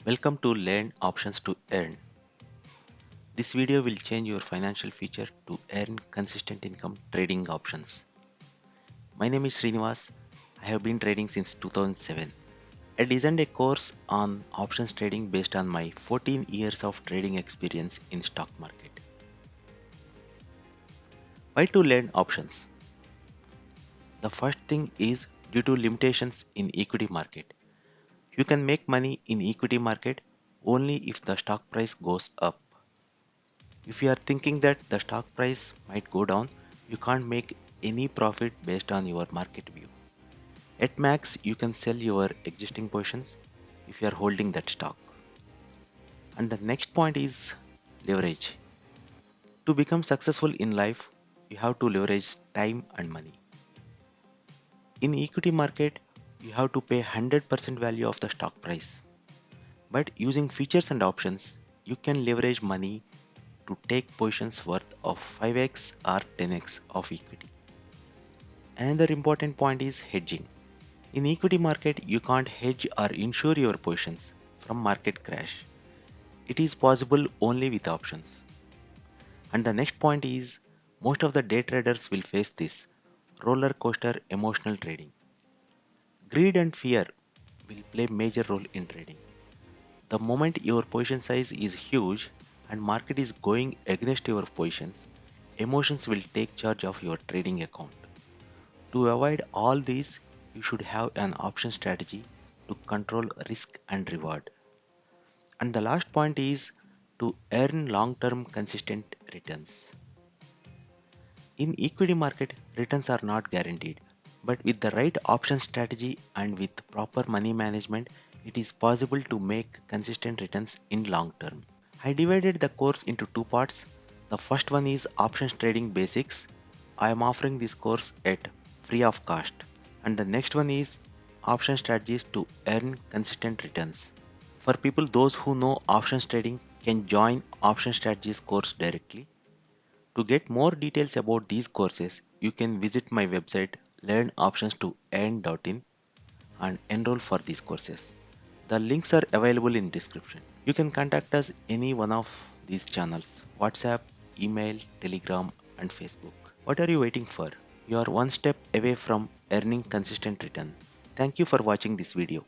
Welcome to Learn Options to Earn. This video will change your financial future to earn consistent income trading options. My name is Srinivas. I have been trading since 2007. I designed a course on options trading based on my 14 years of trading experience in stock market. Why to learn options? The first thing is due to limitations in equity market. You can make money in equity market only if the stock price goes up. If you are thinking that the stock price might go down, you can't make any profit based on your market view. At max, you can sell your existing positions if you are holding that stock. And the next point is leverage. To become successful in life, you have to leverage time and money. In equity market, you have to pay 100% value of the stock price. But using features and options, you can leverage money to take positions worth of 5x or 10x of equity. Another important point is hedging. In equity market, you can't hedge or insure your positions from market crash. It is possible only with options. And the next point is most of the day traders will face this roller coaster emotional trading. Greed and fear will play major role in trading. The moment your position size is huge and market is going against your positions, emotions will take charge of your trading account. To avoid all these, you should have an option strategy to control risk and reward. And the last point is to earn long-term consistent returns. In equity market, returns are not guaranteed, but with the right option strategy and with proper money management, it is possible to make consistent returns in long term. I divided the course into two parts. The first one is options trading basics. I am offering this course at free of cost. And the next one is option strategies to earn consistent returns. For people those who know options trading can join option strategies course directly. To get more details about these courses, you can visit my website learnoptions2earn.in and enroll for these courses. The links are available in description. You can contact us any one of these channels: WhatsApp, email, Telegram, and Facebook. What are you waiting for? You are one step away from earning consistent returns. Thank you for watching this video.